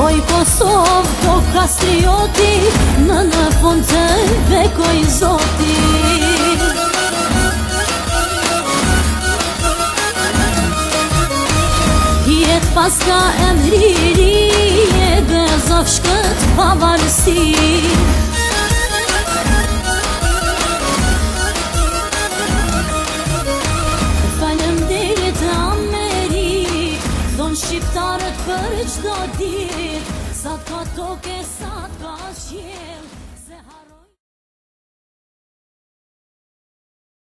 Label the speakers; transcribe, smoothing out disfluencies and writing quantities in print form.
Speaker 1: Oj Kosovë, po kastrioti, në fund të bekoj zoti. Jet paska emriri, e gëzov shkët pavarësi. Faleminderit Ameri, thon shqiptarët për çdo ditë, sa ka toke, sa ka shi.